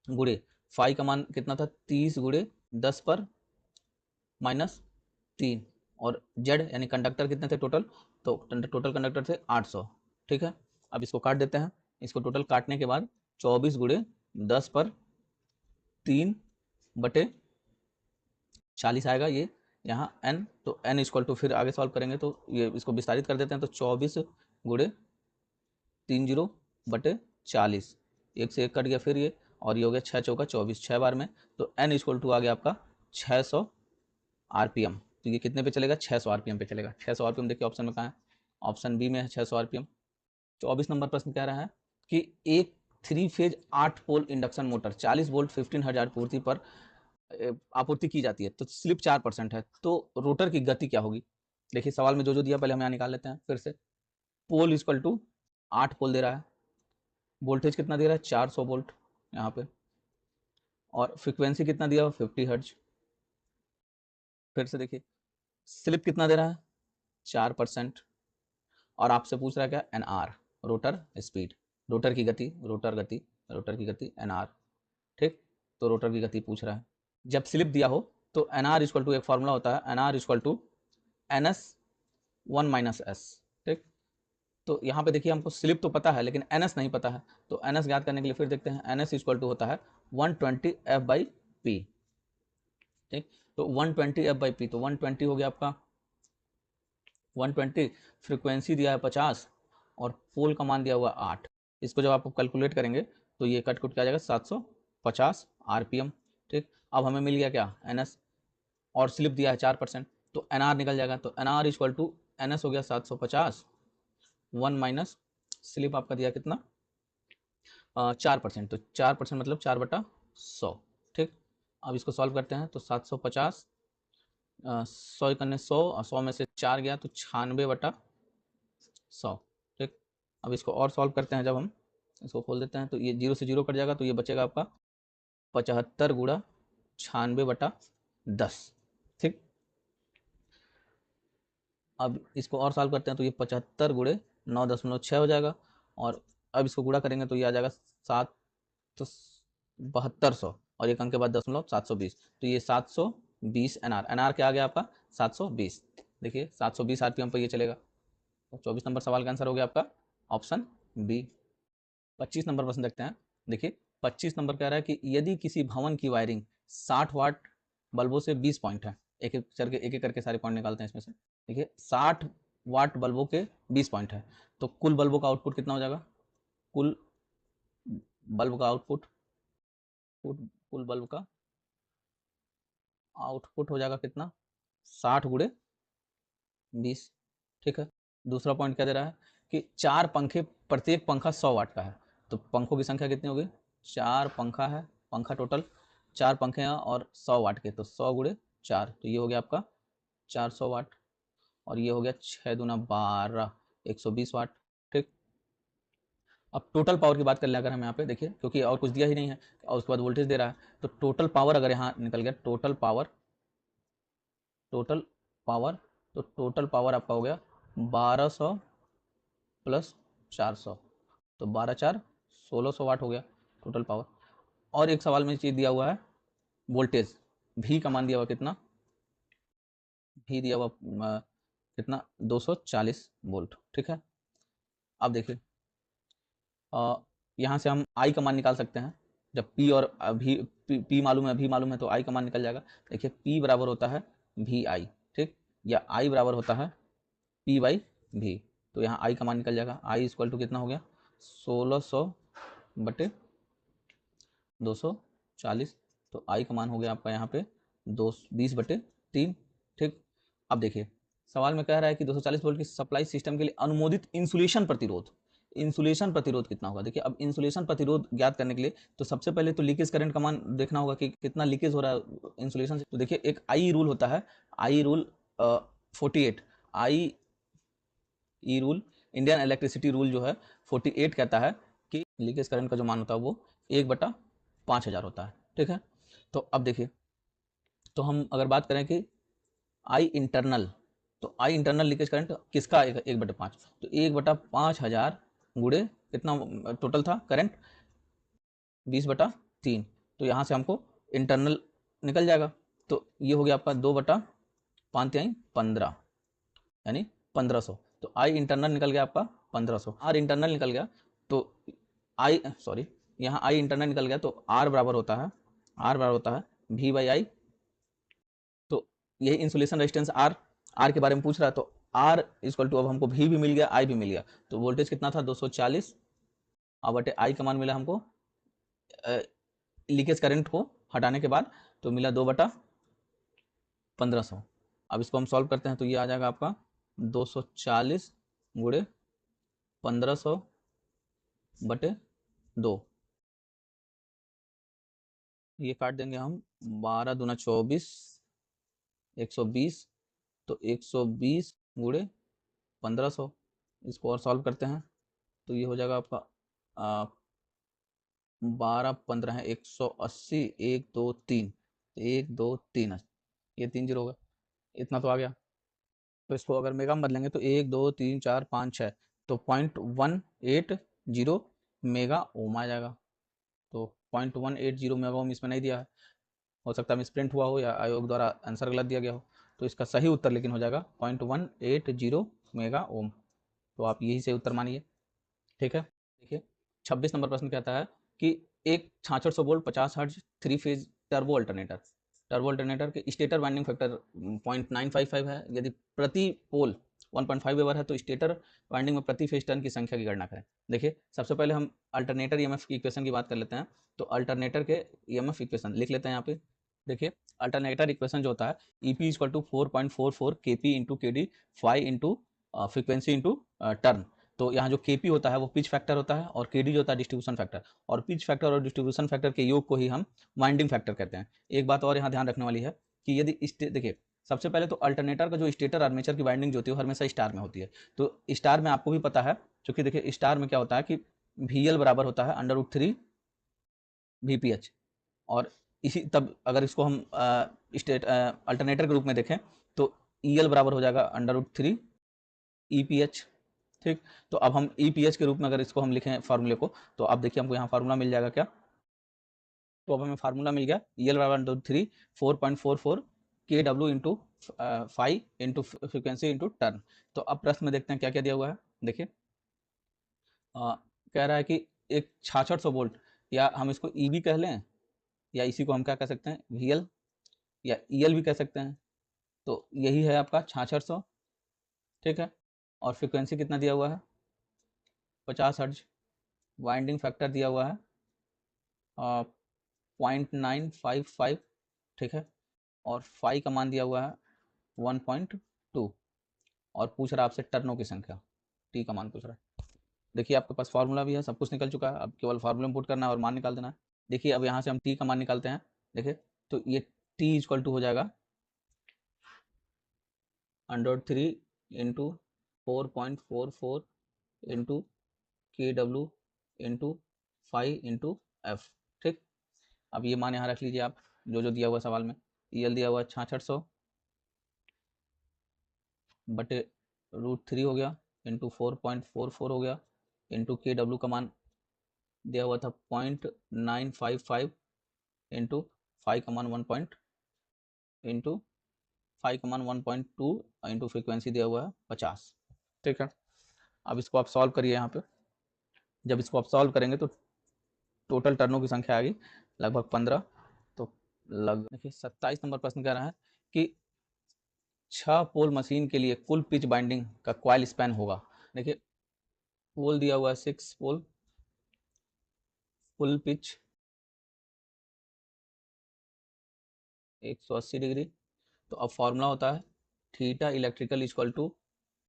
गुणे फाई का मान कितना था 30 गुणे 10 पर -3, और Z यानी कंडक्टर कितने थे टोटल, तो टोटल कंडक्टर थे 800, ठीक है। अब इसको काट देते हैं, इसको टोटल काटने के बाद 24 गुणे 10 पर 3 बटे 40 आएगा ये यहाँ n। तो n इक्वल टू फिर आगे सॉल्व करेंगे तो ये इसको विस्तारित कर देते हैं। तो 24 गुणे 30 बटे 40, एक से एक कट गया फिर ये, और ये हो गया 6 चौका 24, 6 बार में। तो n इक्वल टू आ गया आपका 600 RPM। तो ये कितने पे चलेगा, 600 RPM पे चलेगा। 600 RPM देखिए ऑप्शन में कहाँ है, ऑप्शन बी में है 600 RPM। 24 नंबर प्रश्न कह रहा है कि एक 3 फेज 8 पोल इंडक्शन मोटर 40 वोल्ट 15 हर्ट्ज आपूर्ति पर आपूर्ति की जाती है, तो स्लिप 4% है, तो रोटर की गति क्या होगी। देखिए सवाल में जो जो दिया पहले हम यहाँ निकाल लेते हैं फिर से। पोल इक्वल टू 8 पोल दे रहा है, वोल्टेज कितना दे रहा है 400 वोल्ट यहाँ पे, और फ्रिक्वेंसी कितना दिया हुआ 50 हर्ट्ज। फिर से देखिए स्लिप कितना दे रहा है 4%, और आपसे पूछ रहा है क्या NR रोटर स्पीड, रोटर की गति, रोटर की गति NR, ठीक। तो रोटर की गति पूछ रहा है। जब स्लिप दिया हो तो NR इक्वल टू एक फॉर्मूला होता है, NR equal to NS 1 - S, ठीक। तो यहाँ पे देखिए हमको स्लिप तो पता है लेकिन एनएस नहीं पता है, तो एनएस ज्ञात करने के लिए फिर देखते हैं। एनएस इक्वल टू होता है 120 एफ बाई पी। ठीक, तो 120 एफ बाई पी, तो 120 हो गया आपका 120, फ्रिक्वेंसी दिया है 50 और पोल का मान दिया हुआ 8। इसको जब आप कैलकुलेट करेंगे तो ये कट कुट क्या आ जाएगा 750 आरपीएम। ठीक, अब हमें मिल गया क्या एनएस, और स्लिप दिया है 4%, तो एनआर निकल जाएगा। तो एनआर इक्वल टू एनएस हो गया 750, 1 माइनस स्लिप आपका दिया कितना 4%, तो 4% मतलब 4/100। ठीक, अब इसको सॉल्व करते हैं तो 750 100 करने 100 और 100 में से 4 गया तो 96/100। ठीक, अब इसको और सॉल्व करते हैं, जब हम इसको खोल देते हैं तो ये 0 से 0 कट जाएगा, तो ये बचेगा आपका 75 गुणा 96/10। ठीक, अब इसको और सॉल्व करते हैं तो ये 75 गुणे 9.6 हो जाएगा, और अब इसको गुणा करेंगे तो ये आ जाएगा 7200 और एक अंक के बाद 720, तो ये 720 एनआर। एनआर क्या आ गया आपका 720। देखिए 720 आरपीएम पर ये चलेगा। तो 24 नंबर सवाल का आंसर हो गया आपका ऑप्शन बी। 25 नंबर प्रश्न देखते हैं। देखिए 25 नंबर कह रहा है कि यदि किसी भवन की वायरिंग 60 वाट बल्बों से 20 पॉइंट है, एक एक करके सारे पॉइंट निकालते हैं इसमें से। देखिए 60 वाट बल्बों के 20 पॉइंट है, तो कुल बल्बों का आउटपुट कितना हो जाएगा, कुल बल्ब का आउटपुट, कुल बल्ब का आउटपुट हो जाएगा कितना 60 गुणे 20। ठीक है, दूसरा पॉइंट क्या दे रहा है कि 4 पंखे, प्रत्येक पंखा 100 वाट का है, तो पंखों की संख्या कितनी होगी, 4 पंखा है, पंखा टोटल 4 पंखे हैं और 100 वाट के, तो 100 गुणे 4, तो ये हो गया आपका 400 वाट, और ये हो गया 6 दूना 12, 120 वाट। ठीक, अब टोटल पावर की बात कर लें अगर हम यहाँ पे देखिए, क्योंकि और कुछ दिया ही नहीं है और उसके बाद वोल्टेज दे रहा है, तो टोटल पावर अगर यहाँ निकल गया टोटल पावर, तो टोटल पावर आपका हो गया 1200 प्लस 400, तो 12 4 1600 वाट हो गया टोटल पावर। और एक सवाल में चीज़ दिया हुआ है वोल्टेज, भी का मान दिया हुआ कितना, भी दिया हुआ कितना 240 वोल्ट। ठीक है, अब देखिए यहाँ से हम आई का मान निकाल सकते हैं, जब पी और भी पी मालूम है, भी मालूम है, तो आई का मान निकल जाएगा। देखिए पी बराबर होता है भी आई, ठीक, या आई बराबर होता है पी बाई भी, तो यहाँ आई का मान निकल जाएगा। आई इक्वल टू कितना हो गया 1600 बटे 240, तो आई का मान हो गया आपका यहाँ पे 20/3। ठीक, अब देखिए सवाल में कह रहा है कि 240 वोल्ट की सप्लाई सिस्टम के लिए अनुमोदित इंसुलेशन प्रतिरोध, इंसुलेशन प्रतिरोध कितना होगा। देखिए अब इंसुलेशन प्रतिरोध ज्ञात करने के लिए तो सबसे पहले तो लीकेज करंट का मान देखना होगा कि कितना लीकेज हो रहा है इंसुलेशन से। तो देखिए एक आई रूल होता है, I rule 48, I E rule, Indian electricity rule जो है 48 कहता है कि लीकेज करंट का जो मान होता है वो 1/5000 होता है। ठीक है, तो अब देखिए, तो हम अगर बात करें कि आई इंटरनल, तो आई इंटरनल लीकेज करंट किसका 1/5, तो 1/5000 गुड़े कितना टोटल था करंट 20/3, तो यहाँ से हमको इंटरनल निकल जाएगा, तो ये हो गया आपका 2/5 यानी 1500, तो आई इंटरनल निकल गया आपका 1500, आर इंटरनल निकल गया, तो आई सॉरी यहाँ आई इंटरनल निकल गया, तो आर बराबर होता है भी बाई आई, तो यही इंसुलेशन रेजिस्टेंस आर के बारे में पूछ रहा है, तो आर इक्वल टू अब हमको भी मिल गया, आई भी मिल गया, तो वोल्टेज कितना था 240, अब बटे आई का मान मिला हमको लीकेज करंट को हटाने के बाद, तो मिला 2/1500। अब इसको हम सॉल्व करते हैं तो ये आ जाएगा आपका 240 गुणे 1500/2, ये काट देंगे हम 12 दूना 24, 120, तो 120 गुणे 1500, इसको और सॉल्व करते हैं तो ये हो जाएगा आपका 12 15 है 180, 1 2 3, 1 2 3, ये 3 जीरो होगा, इतना तो आ गया। तो इसको अगर मेगा में बदलेंगे तो 1 2 3 4 5 6, तो 0.180 मेगा ओम आ जाएगा, तो 0.180 मेगा ओम इसमें नहीं दिया है, हो सकता है मिसप्रिंट हुआ हो या आयोग द्वारा आंसर गलत दिया गया हो, तो इसका सही उत्तर लेकिन हो जाएगा 0.180 मेगा ओम। तो आप यही से उत्तर मानिए। ठीक है, देखिए 26 नंबर प्रश्न कहता है कि एक 6600 volt 50 hertz 3 phase turbo alternator के स्टेटर वाइंडिंग फैक्टर 0.955 है। यदि प्रति पोल 1.5 वेबर है तो स्टेटर वाइंडिंग में प्रति फेज टर्न की संख्या की गणना करें। देखिए सबसे पहले हम अल्टरनेटर ईएमएफ की इक्वेशन की बात कर लेते हैं। तो अल्टरनेटर के ईएमएफ इक्वेशन लिख लेते हैं यहाँ पे। देखिए अल्टरनेटर इक्वेशन जो होता है EP equal to 4.44 KP into KD phi into frequency into turn. तो यहाँ जो Kp होता है वो पिच फैक्टर होता है और Kd जो होता है डिस्ट्रीब्यूशन फैक्टर, और पिच फैक्टर और डिस्ट्रीब्यूशन फैक्टर के योग को ही हम वाइंडिंग फैक्टर कहते हैं। एक बात और यहाँ ध्यान रखने वाली है कि यदि देखिए सबसे पहले तो अल्टरनेटर का जो स्टेटर आर्मेचर की वाइंडिंग जो होती है वो हमेशा स्टार में होती है। तो स्टार में आपको भी पता है, क्योंकि देखिए स्टार में क्या होता है कि VL बराबर होता है √3 VPH, और इसी तब अगर इसको हम अल्टरनेटर के रूप में देखें तो EL बराबर हो जाएगा √3 EPH। ठीक, तो अब हम EPH के रूप में अगर इसको हम लिखें फार्मूले को, तो अब देखिए हमको यहाँ फार्मूला मिल जाएगा क्या। तो अब हमें फार्मूला मिल गया EL बराबर 3 4.44 KW into 5 into frequency into turn. तो अब प्रश्न में देखते हैं क्या क्या दिया हुआ है। देखिए कह रहा है कि एक 6600 वोल्ट, या हम इसको EB कह लें, या इसी को हम क्या कह सकते हैं VL या EL भी कह सकते हैं। तो यही है आपका 6600। ठीक है, और फ्रिक्वेंसी कितना दिया हुआ है 50 हर्ट्ज, वाइंडिंग फैक्टर दिया हुआ है 0.955। ठीक है, और फाई का मान दिया हुआ है 1.2, और पूछ रहा है आपसे टर्नों की संख्या, टी का मान पूछ रहा है। देखिए आपके पास फार्मूला भी है, सब कुछ निकल चुका है, अब केवल फार्मूला में पुट करना है और मान निकाल देना है। देखिए अब यहाँ से हम टी का मान निकालते हैं। देखिए तो ये टी इक्वल टू हो जाएगा √3 into 4.44 into KW into 5 into F। ठीक, अब ये मान यहाँ रख लीजिए आप, जो जो दिया हुआ सवाल में। EL दिया हुआ है 6600 बटे √3 हो गया इंटू 4.44 हो गया इंटू KW का मान दिया हुआ था 0.955 इंटू 5 का मान 1.2 इंटू फ्रिक्वेंसी दिया हुआ है 50। ठीक है, अब इसको आप सॉल्व करिए यहाँ पे। जब इसको आप सॉल्व करेंगे तो टोटल टर्नों की संख्या आएगी लगभग 15। तो लगभग देखिए 27 नंबर प्रश्न कह रहा है कि 6 पोल मशीन के लिए कुल पिच बाइंडिंग का कॉइल स्पैन होगा। देखिए पोल दिया हुआ है 6 पोल, कुल पिच 180 डिग्री। तो अब फॉर्मूला होता है theta electrical equal to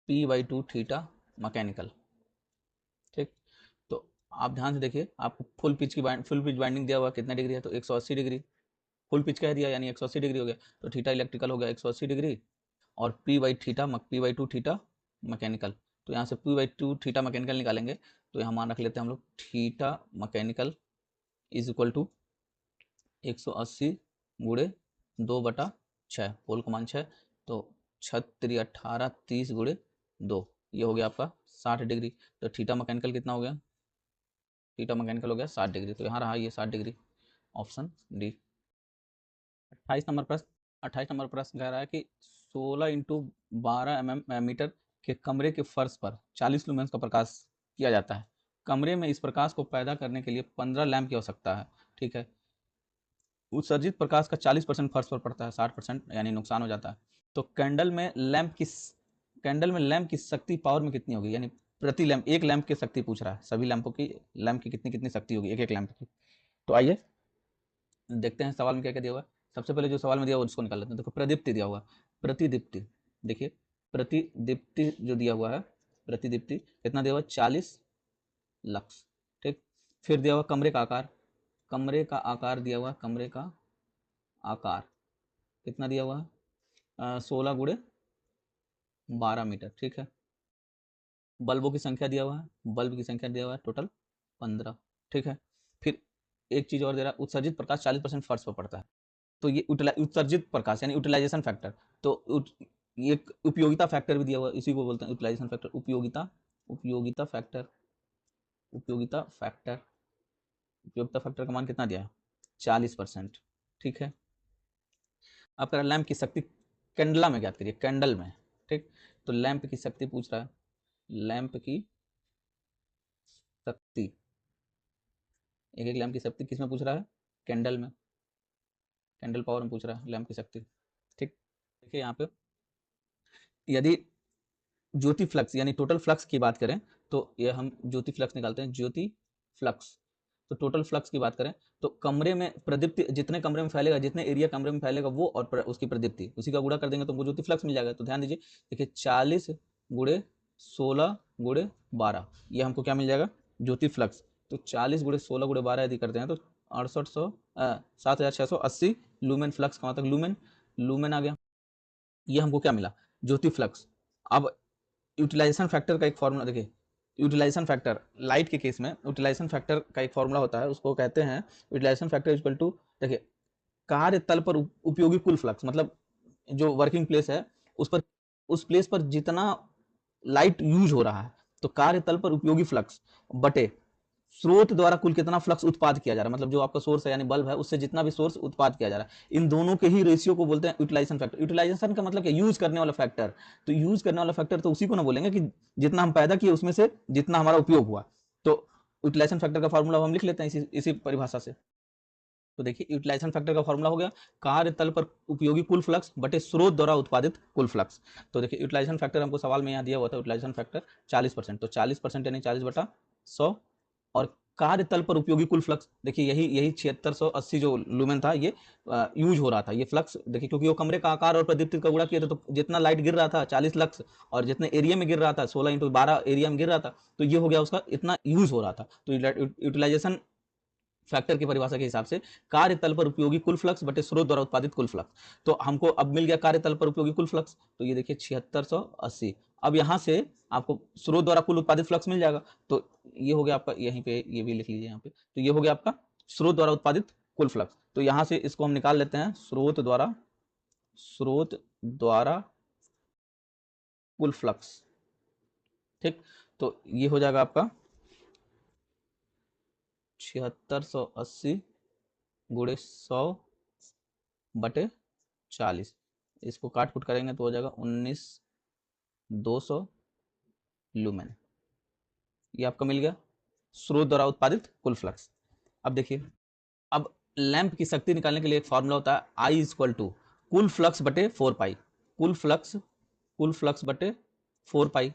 P/2 theta mechanical. ठीक, तो आप ध्यान से देखिए, आपको फुल पिच बाइंडिंग दिया हुआ कितना डिग्री है, तो 180 डिग्री। फुल पिच कह दिया यानी 180 डिग्री हो गया, तो थीटा इलेक्ट्रिकल हो गया 180 डिग्री, और P/2 थीटा मैकेनिकल। तो यहाँ से P/2 थीटा मैकेनिकल निकालेंगे, तो यहाँ मान रख लेते हैं हम लोग theta mechanical is equal to 180 गुणे 2/6, पोल का मान 6, तो 6 18 30 गुणे 2, ये हो गया आपका 60 डिग्री। तो थीटा मैकेनिकल कितना हो गया, थीटा मैकेनिकल हो गया 60 डिग्री। तो यहाँ रहा ये 60 डिग्री, ऑप्शन डी। 28 नंबर प्रश्न कह रहा है कि 16 इंटू 12 मीटर के कमरे के फर्श पर 40 लुमेंस का प्रकाश किया जाता है। कमरे में इस प्रकाश को पैदा करने के लिए 15 लैंप की आवश्यकता है। ठीक है, उत्सर्जित प्रकाश का 40% फर्श पर पड़ता है, 60% यानी नुकसान हो जाता है। तो कैंडल में लैंप की शक्ति पावर में कितनी होगी, यानी प्रति लैंप, एक लैंप की शक्ति पूछ रहा है, सभी लैंपों की लैंप की कितनी कितनी शक्ति होगी एक एक लैंप की। तो आइए देखते हैं सवाल में क्या क्या दिया हुआ है। सबसे पहले जो सवाल में दिया हुआ उसको निकाल लेते हैं। देखो प्रदीप्ति दिया हुआ, प्रतिदीप्ति, देखिए प्रतिदीप्ति जो दिया हुआ है, प्रतिदीप्ति कितना दिया हुआ है 40 लक्स। ठीक, फिर दिया हुआ कमरे का आकार, कमरे का आकार दिया हुआ, कमरे का आकार कितना दिया हुआ है 16 गुणे 12 मीटर। ठीक है, बल्बों की संख्या दिया हुआ है, बल्ब की संख्या दिया हुआ है टोटल 15। ठीक है, फिर एक चीज और दे रहा है, उत्सर्जित प्रकाश 40% फर्श पर पड़ता है। तो ये उत्सर्जित प्रकाश यानी यूटिलाइजेशन फैक्टर, तो ये उपयोगिता फैक्टर भी दिया हुआ है, इसी को बोलते हैं यूटिलाइजेशन फैक्टर, उपयोगिता फैक्टर, उपयोगिता फैक्टर, उपयोगिता फैक्टर का मान कितना दिया है 40%। ठीक है, अब कह रहा लैंप की शक्ति कैंडला में ज्ञात करिए, कैंडल में। ठीक, तो लैंप की शक्ति पूछ रहा है, लैंप की शक्ति, एक एक लैंप की शक्ति किसमें पूछ रहा है? कैंडल में, कैंडल पावर में पूछ रहा है लैंप की शक्ति। ठीक, देखिए यहाँ पे यदि ज्योति फ्लक्स यानी टोटल फ्लक्स की बात करें तो ये हम ज्योति फ्लक्स निकालते हैं, ज्योति फ्लक्स। तो टोटल फ्लक्स की बात करें तो कमरे में प्रदीप्ति जितने कमरे में फैलेगा, जितने एरिया कमरे में फैलेगा वो और उसकी प्रदीप्ति, उसी का गुणा कर देंगे तो हमको ज्योति फ्लक्स मिल जाएगा। तो ध्यान दीजिए, देखिए 40 गुणे 16 गुणे 12, ये हमको क्या मिल जाएगा? ज्योति फ्लक्स। तो 40 गुणे 16 गुणे 12 यदि करते हैं तो 7680 लूमेन फ्लक्स कहाँ तक? लूमेन, लूमेन आ गया। ये हमको क्या मिला? ज्योति फ्लक्स। अब यूटिलाइजेशन फैक्टर का एक फॉर्मूला देखिए, यूटिलाइजेशन फैक्टर लाइट के केस में यूटिलाइजेशन फैक्टर का एक फॉर्मूला होता है, उसको कहते हैं यूटिलाइजेशन फैक्टर इक्वल टू, देखिए कार्य तल पर उपयोगी कुल फ्लक्स, मतलब जो वर्किंग प्लेस है उस पर, उस प्लेस पर जितना लाइट यूज हो रहा है, तो कार्य तल पर उपयोगी फ्लक्स बटे स्रोत द्वारा कुल कितना फ्लक्स उत्पाद किया जा रहा है, मतलब जो आपका सोर्स है यानी बल्ब है उससे जितना भी सोर्स उत्पाद किया जा रहा है, इन दोनों के ही रेशियो को बोलते हैं यूटिलाइजेशन फैक्टर। यूटिलाइजेशन का मतलब क्या? यूज करने वाला फैक्टर। तो यूज करने वाला फैक्टर तो उसी को ना बोलेंगे कि जितना हम पैदा किए उसमें से जितना हमारा उपयोग हुआ। तो यूटिलाइजेशन फैक्टर का फॉर्मूला हम लिख लेते हैं इसी परिभाषा से। तो देखिए यूटिलाइजेशन फैक्टर का फॉर्मूला हो गया कार्य तल पर उपयोगी कुल फ्लक्स बटे स्रोत द्वारा उत्पादित कुल फ्लक्स। तो देखिए यूटिलाइजेशन फैक्टर हमको सवाल में यहाँ दिया हुआ था, यूटिलाइजेशन फैक्टर 40%, तो 40% यानी 40/100, और कार्य तल पर उपयोगी कुल फ्लक्स, देखिए यही 7680 जो लूमेन था ये यूज हो रहा था, ये फ्लक्स देखिए, क्योंकि वो कमरे का आकार और प्रदीप्ति का गुणा किया था, तो जितना लाइट गिर रहा था 40 लक्स, और जितने एरिया में गिर रहा था 16 × 12 एरिया में गिर रहा था, तो ये हो गया उसका इतना यूज हो रहा था। तो यूटिलाइजेशन फैक्टर की परिभाषा के हिसाब से कार्य तल पर उपयोगी कुल फ्लक्स बटे स्रोत द्वारा उत्पादित कुल फ्लक्स। तो हमको अब मिल गया कार्य तल पर उपयोगी कुल फ्लक्स, तो ये देखिए 7680। अब यहाँ से आपको स्रोत द्वारा कुल उत्पादित फ्लक्स मिल जाएगा, तो ये हो गया आपका, यहीं पे ये भी लिख लीजिए यहाँ पे, तो ये हो गया आपका स्रोत द्वारा उत्पादित कुल फ्लक्स। तो यहाँ से इसको हम निकाल लेते हैं, स्रोत द्वारा कुल फ्लक्स। ठीक, तो ये हो जाएगा आपका 7680 गुणे 100/40, इसको काट कुट करेंगे तो हो जाएगा 19200 लूमेन। ये आपका मिल गया स्रोत द्वारा उत्पादित कुल फ्लक्स। अब देखिए, अब लैंप की शक्ति निकालने के लिए एक फॉर्मूला होता है, I इक्वल टू कुल फ्लक्स बटे 4 पाई, कुल फ्लक्स बटे 4 पाई।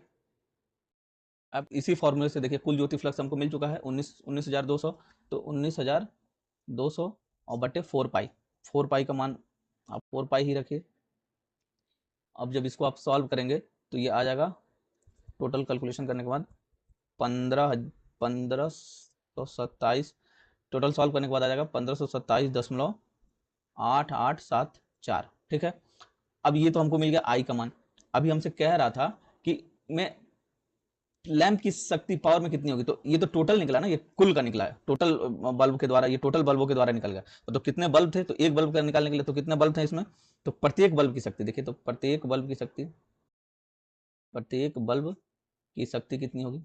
अब इसी फॉर्मूले से देखिए कुल ज्योति फ्लक्स हमको मिल चुका है 19200, तो 19200 और बटे 4 पाई, 4 पाई का मान आप 4 पाई ही रखिए। अब जब इसको आप सॉल्व करेंगे तो ये आ जाएगा, टोटल कैलकुलेशन करने के बाद 1527, टोटल सॉल्व करने के बाद आ जाएगा 1527.8874। ठीक है, अब ये तो हमको मिल गया आई का मान। अभी हमसे कह रहा था कि मैं लैंप की शक्ति पावर में कितनी होगी, तो ये तो टोटल निकला ना, ये कुल का निकला है, टोटल बल्ब के द्वारा, ये टोटल बल्बों के द्वारा निकल गया। तो कितने बल्ब थे, तो एक बल्ब का निकालने के लिए तो कितने बल्ब थे इसमें, तो प्रत्येक बल्ब की शक्ति देखिए, तो प्रत्येक बल्ब की शक्ति कितनी होगी,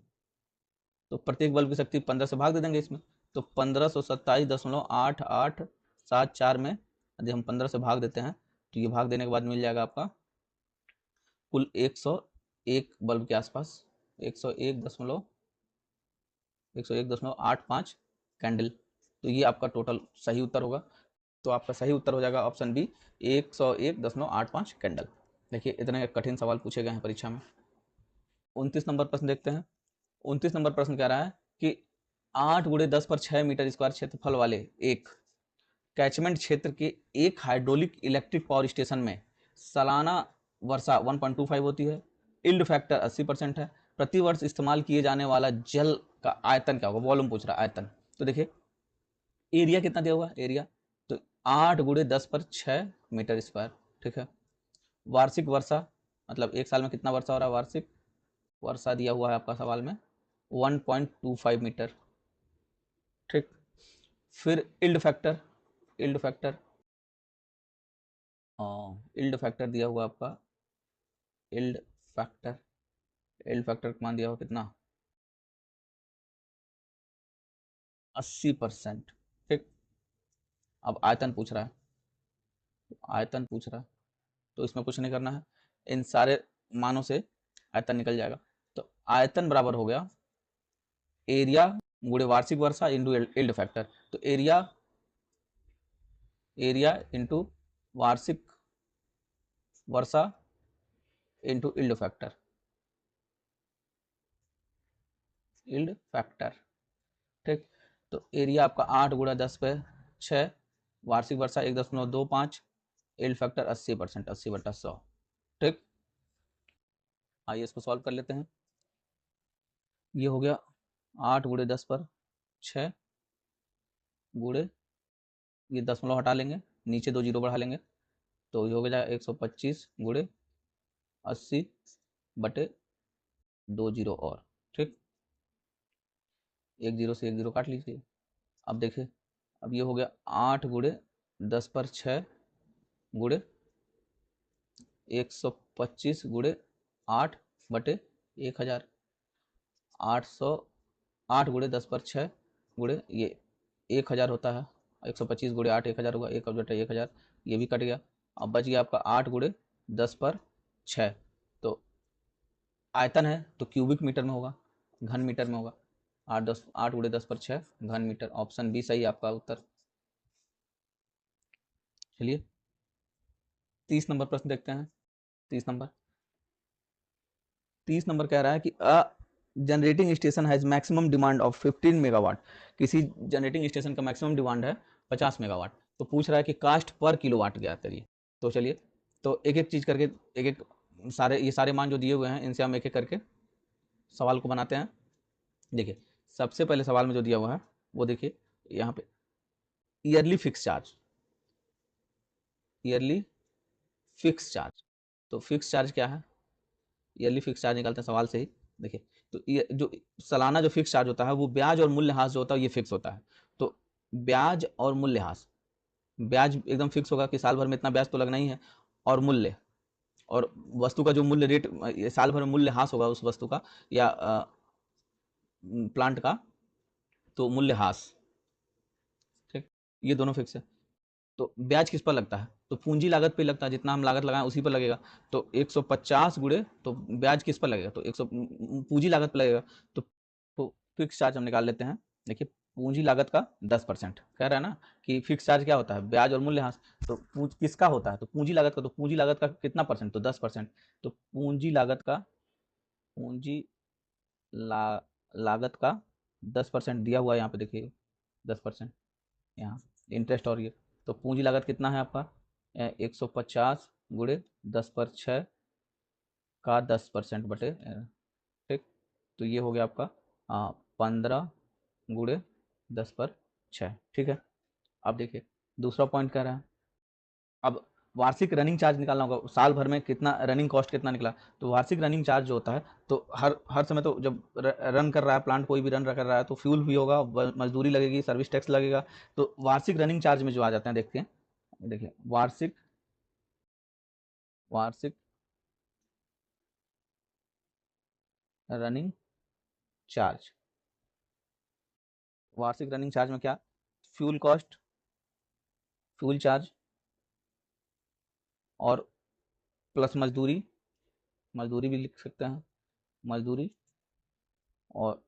तो प्रत्येक बल्ब की शक्ति 15 से भाग दे देंगे इसमें, तो 1527.8874 में यदि हम 15 से भाग देते हैं तो ये भाग देने के बाद मिल जाएगा आपका कुल 101 बल्ब के आसपास, 101.85 कैंडल। तो ये आपका टोटल सही उत्तर होगा। तो आपका सही उत्तर हो जाएगा ऑप्शन बी, 101.85 कैंडल। देखिए इतने कठिन सवाल पूछे गए हैं परीक्षा में। 29 नंबर प्रश्न देखते हैं। 29 नंबर प्रश्न कह रहा है कि 8 × 10/6 मीटर स्क्वायर क्षेत्रफल वाले एक कैचमेंट क्षेत्र के एक हाइड्रोलिक इलेक्ट्रिक पावर स्टेशन में सालाना वर्षा 1.25 होती है, इल्ड फैक्टर 80% है, प्रति वर्ष इस्तेमाल किए जाने वाला जल का आयतन क्या होगा, वॉल्यूम पूछ रहा है, आयतन। तो देखिए एरिया कितना दिया हुआ है, एरिया तो 8 × 10/6 मीटर स्क्वायर। ठीक है, वार्षिक वर्षा मतलब एक साल में कितना वर्षा हो रहा है, वार्षिक वर्षा दिया हुआ है आपका सवाल में 1.25 मीटर। ठीक, फिर yield factor, yield factor yield factor दिया हुआ आपका, इल्ड फैक्टर, इल्ड फैक्टर का मान दिया हुआ कितना, 80%। ठीक, अब आयतन पूछ रहा है, आयतन पूछ रहा है, तो इसमें कुछ नहीं करना है, इन सारे मानों से आयतन निकल जाएगा। तो आयतन बराबर हो गया एरिया गुणे वार्षिक वर्षा इंटू यील्ड फैक्टर। तो एरिया इंटू वार्षिक वर्षा into yield factor, yield factor. ठीक, तो एरिया आपका 8 गुणा 10/6, वार्षिक वर्षा 1.25, यील्ड फैक्टर 80%, 80/100। ठीक, आइए इसको सॉल्व कर लेते हैं। ये हो गया 8 गुणे 10/6 गुणे, ये दशमलव हटा लेंगे, नीचे 2 जीरो बढ़ा लेंगे, तो ये हो गया 125 गुणे 80/2 जीरो और। ठीक, एक जीरो से एक जीरो काट लीजिए। अब देखिए, अब ये हो गया 8 गुणे 10/6 गुणे 125 गुणे 8/1000, 808 गुणे 10/6 गुणे ये 1000 होता है, 125 गुणे 8 1000 होगा, 1/1000, ये भी कट गया। अब बच गया आपका 8 गुणे 10/6। तो आयतन है तो क्यूबिक मीटर में होगा, घन मीटर में होगा। 8 गुणे 10/6 घन मीटर, ऑप्शन बी सही आपका उत्तर। चलिए 30 नंबर प्रश्न देखते हैं। 30 नंबर कह रहा है कि a generating station has maximum demand of 15 megawatt. किसी जनरेटिंग स्टेशन का मैक्सिमम डिमांड है 50 मेगावाट। तो पूछ रहा है कि कास्ट पर किलोवाट ज्ञात करिए। तो चलिए, तो एक एक चीज करके, एक एक ये सारे मान जो दिए हुए हैं इनसे हम एक एक करके सवाल को बनाते हैं। देखिए, सबसे पहले सवाल में जो दिया हुआ है वो देखिए यहाँ पे, yearly fix charge, yearly fix charge. तो फिक्स चार्ज क्या है, ईयरली फिक्स चार्ज निकालते हैं सवाल से ही। देखिए, तो ये जो सालाना जो फिक्स चार्ज होता है वो ब्याज और मूल्यह्रास जो होता है ये फिक्स होता है। तो ब्याज और मूल्यह्रास, ब्याज एकदम फिक्स होगा कि साल भर में इतना ब्याज तो लगना ही है, और मूल्य, और वस्तु का जो मूल्य रेट साल भर में मूल्यह्रास होगा उस वस्तु का या प्लांट का, तो मूल्यह्रास। ठीक, ये दोनों फिक्स है। तो ब्याज किस पर लगता है, तो पूंजी लागत पे लगता है, जितना हम लागत लगाएं उसी पर लगेगा। तो 150 गुणे, तो ब्याज किस पर लगेगा, तो 100 पूंजी लागत पर लगेगा। तो फिक्स चार्ज हम निकाल लेते हैं। देखिए, पूंजी लागत का 10%, कह रहा है ना कि फिक्स चार्ज क्या होता है, ब्याज और मूल्यह्रास। तो किसका होता है, तो पूंजी लागत का। तो पूंजी लागत का कितना परसेंट, तो 10%। तो पूंजी लागत का, पूंजी लागत का 10% दिया हुआ है यहाँ पे, देखिए 10% यहाँ इंटरेस्ट और ये। तो पूंजी लागत कितना है आपका, 150 गुणे 10/6 का 10% बटे, ठीक, तो ये हो गया आपका 15 गुणे 10/6। ठीक है, अब देखिए दूसरा पॉइंट कह रहा है, अब वार्षिक रनिंग चार्ज निकालना होगा, साल भर में कितना रनिंग कॉस्ट कितना निकला। तो वार्षिक रनिंग चार्ज जो होता है, तो हर समय, तो जब रन कर रहा है प्लांट, कोई भी रन कर रहा है तो फ्यूल भी होगा, मजदूरी लगेगी, सर्विस टैक्स लगेगा। तो वार्षिक रनिंग चार्ज में जो आ जाते हैं, देखते हैं, देखिए वार्षिक, वार्षिक रनिंग चार्ज, वार्षिक रनिंग चार्ज में क्या, फ्यूल कॉस्ट, फ्यूल चार्ज, और प्लस मजदूरी, मजदूरी भी लिख सकते हैं, मजदूरी, और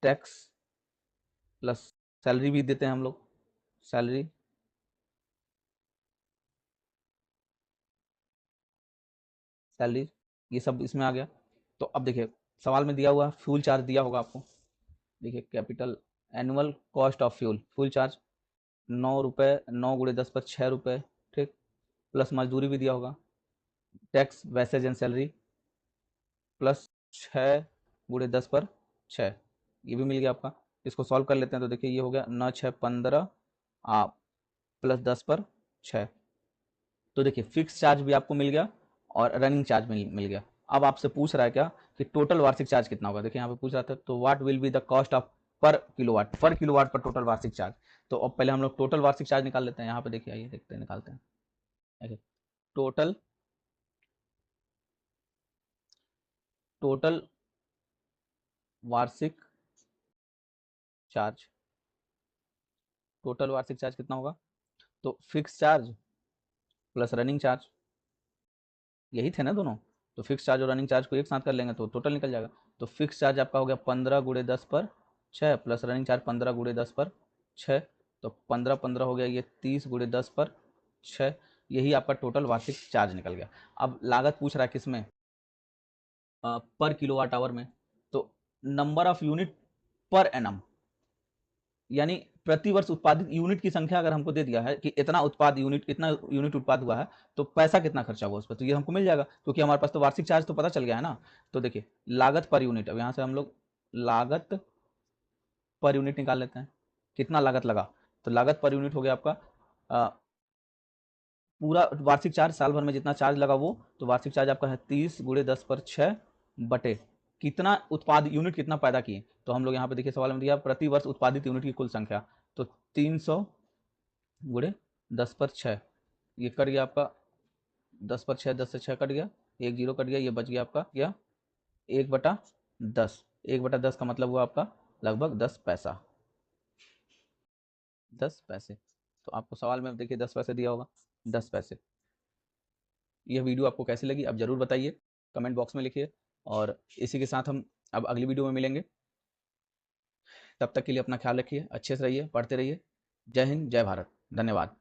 टैक्स, प्लस सैलरी भी देते हैं हम लोग, सैलरी, सैलरी, ये सब इसमें आ गया। तो अब देखिए सवाल में दिया हुआ फ्यूल चार्ज दिया होगा आपको। देखिए capital annual cost of fuel, fuel charge 9 रुपये, 9 गुणे 10/6 रुपये। ठीक, प्लस मजदूरी भी दिया होगा, टैक्स, वैसेज एंड सैलरी, प्लस 6 गुणे 10/6, ये भी मिल गया आपका। इसको सॉल्व कर लेते हैं। तो देखिए ये हो गया 9×6 = 15 आप प्लस 10/6। तो देखिए फिक्स चार्ज भी आपको मिल गया और रनिंग चार्ज मिल गया। अब आपसे पूछ रहा है क्या कि टोटल वार्षिक चार्ज कितना होगा। देखिए यहाँ पे पूछ रहा था, तो what will be the cost of पर किलोवाट, पर किलोवाट पर टोटल वार्षिक चार्ज। तो अब पहले हम लोग टोटल वार्षिक चार्ज निकाल लेते हैं। यहाँ पे देखिए, आइए देखते हैं, निकालते हैं। टोटल, टोटल वार्षिक चार्ज, टोटल वार्षिक चार्ज कितना होगा, तो fix charge plus running charge, यही थे ना दोनों। तो फिक्स चार्ज और रनिंग चार्ज को एक साथ कर लेंगे तो टोटल निकल जाएगा। तो फिक्स चार्ज आपका हो गया 15 गुणे 10 पर 6 प्लस रनिंग चार्ज 15 गुणे 10 पर 6, तो 15 15 हो गया, ये 30 गुणे 10 पर 6, यही आपका टोटल वार्षिक चार्ज निकल गया। अब लागत पूछ रहा है किसमें, पर किलोवाट आवर में, तो number of unit per annum, यानी प्रति वर्ष उत्पादित यूनिट की संख्या अगर हमको दे दिया है कि इतना यूनिट उत्पाद हुआ है, तो पैसा कितना खर्चा हुआ उस पर, तो ये हमको मिल जाएगा क्योंकि हमारे पास तो वार्षिक चार्ज तो पता चल गया है ना। तो देखिए लागत पर यूनिट, अब यहाँ से हम लोग लागत पर यूनिट निकाल लेते हैं, कितना लागत लगा, तो लागत पर यूनिट हो गया आपका पूरा वार्षिक चार्ज साल भर में जितना चार्ज लगा वो, तो वार्षिक चार्ज आपका है 30 गुणे 10 पर 6 बटे कितना उत्पाद यूनिट कितना पैदा किए, तो हम लोग यहाँ पे देखिए सवाल में दिया प्रति वर्ष उत्पादित यूनिट की कुल संख्या, तो 300 गुणे 10 पर 6, ये कट गया आपका 10 पर 6, 10 से 6 कट गया, एक जीरो कट गया, ये बच गया आपका क्या 1/10, 1/10 का मतलब हुआ आपका लगभग 10 पैसा, 10 पैसे। तो आपको सवाल में देखिए 10 पैसे दिया होगा, 10 पैसे। यह वीडियो आपको कैसी लगी आप ज़रूर बताइए, कमेंट बॉक्स में लिखिए, और इसी के साथ हम अब अगली वीडियो में मिलेंगे। तब तक के लिए अपना ख्याल रखिए, अच्छे से रहिए, पढ़ते रहिए। जय हिंद, जय भारत, धन्यवाद।